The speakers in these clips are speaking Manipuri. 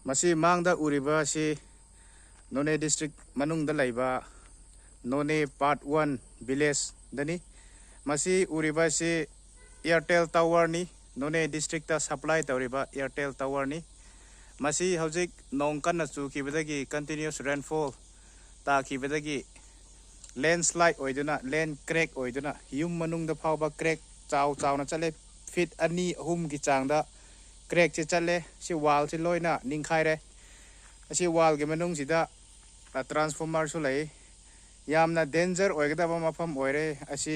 मसी मांगदा उरिबा सी नोने डिस्ट्रिक्ट मनुंग दा लाइबा नोने पार्ट 1 विलेज दनी मसी उरिबा सी एयरटेल टावर नी नोने डिस्ट्रिक्ट ता सप्लाई तौरिबा एयरटेल टावर नी मसी हौजिक नोंग कन्ना चुखिबदगी कंटिन्यूअस रेनफॉल ताखिबदगी लैंडस्लाइड ओइदुना लैंड क्रैक ओइदुना युम मनुंग दा फावबा क्रैक चाव चावना चले फीट अनी अहुम की चांगदा क्रैक से चले सी वाल से लोइना निंखाइरे असी वाल के मनुंग सिदा ट्रांसफॉर्मर सु लई यामना डेंजर ओइगदबा मफम ओइरे असी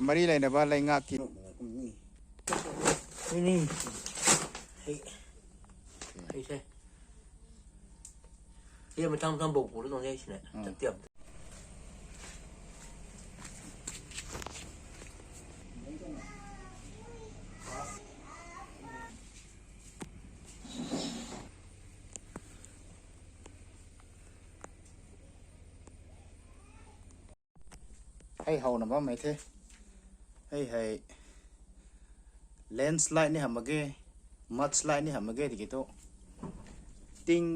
मरी लेनबा लेंगा कीนี่ไอ้ใช่เยี่ยมทำบุกหรือตรงนี้ใช่ไหมจะเตรียมให้เฮานะบ่ไม่เท่ให้लैंडस्लाइड ने हमगे मडस्लाइड ने हमगे दिखे तो तिंग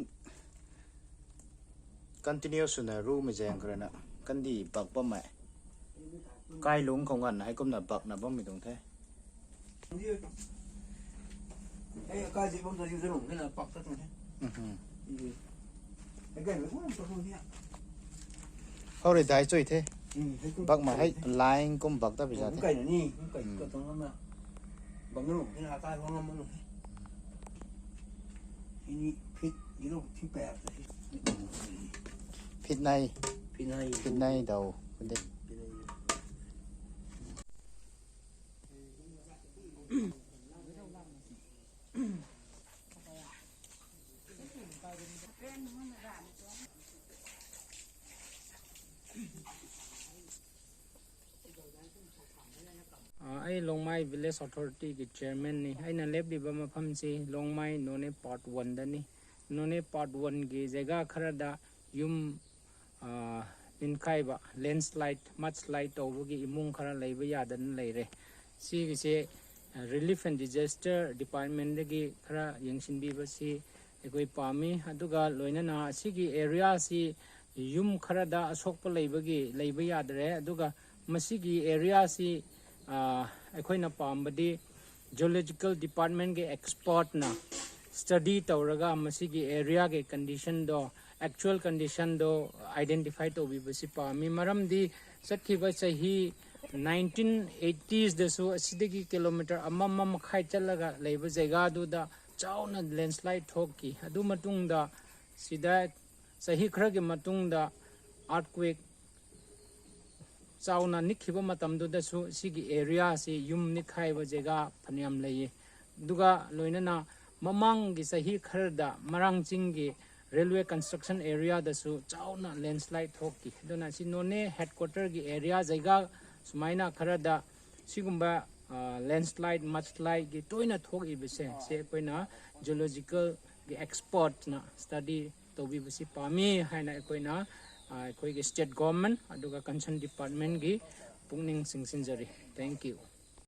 कंटिन्यूअस सुना रूम में जाएं करना कंदी बग बम में काय लुंग खोंगन है कुम ना बग ना बम में तुम थे काय जी बम तो यूज़र लुंग ना बग तो तुम थे cái này cũng không có gì ạ. Hầu để đại chơi thế. Bác mà hay line cũng bác ta bây giờ thế. Cái này nhỉ, cái tông nó mà bằng cái lủng cái là tai hoang lắm luôn. Ini fit, cái lủng fit bẹp. Fit này đầu vấn đề. I Longmai Village Authority के chairman ni I ना लेब दिबा मफम से Longmai नोने part 1 दनी नोने part 1 की जगह खरदा युम इनकाइबा landslide mudslide तोबगी इमुंग खरा लेबा यादन लेरे सी से relief and disaster department की खरा यंगसिन बीबा सी कोई पामी अदुगा लोइना सी की area सी युम खरदा असोक लेबगी लेबा यादरे अदुगा मसी की area सी अखोइना पामबदी जियोलॉजिकल डिपार्टमेंट के एक्सपर्ट ना स्टडी तौरगा मसीगी एरिया के कंडीशन दो एक्चुअल कंडीशन दो आइडेंटिफाई तो बिबसी पामी मरमदी सत्खिबा सही 1980s दसु असिदगी किलोमीटर अमम मखाई चलगा लेब जगह दुदा चाउना लैंडस्लाइड ठोकी अदु मतुंगदा सिदा सही खरा के मतुंगदा अर्थक्वेक चाउना निखिबा मतमदुदसु सिगी एरिया से युम निखाइबा जगह फनियाम लइए दुगा लोइनना ममांग गी सही खरदा मरांग चिंगी रेलवे कंस्ट्रक्शन एरिया दसु चाउना लैंडस्लाइड थोकी दुना सि नोने हेडक्वार्टर की एरिया जगह सुमाइना खरदा सिगुंबा लैंडस्लाइड मडस्लाइड की तोइना थोकिबसे से कोइना जियोलॉजिकल की एक्सपर्ट ना स्टडी तोबिबसी पामी हाइना कोइना कोई स्टेट गवर्नमेंट अदुगा कंसर्न डिपार्टमेंट की पुंगनिंग सिंसिंजरी थैंक यू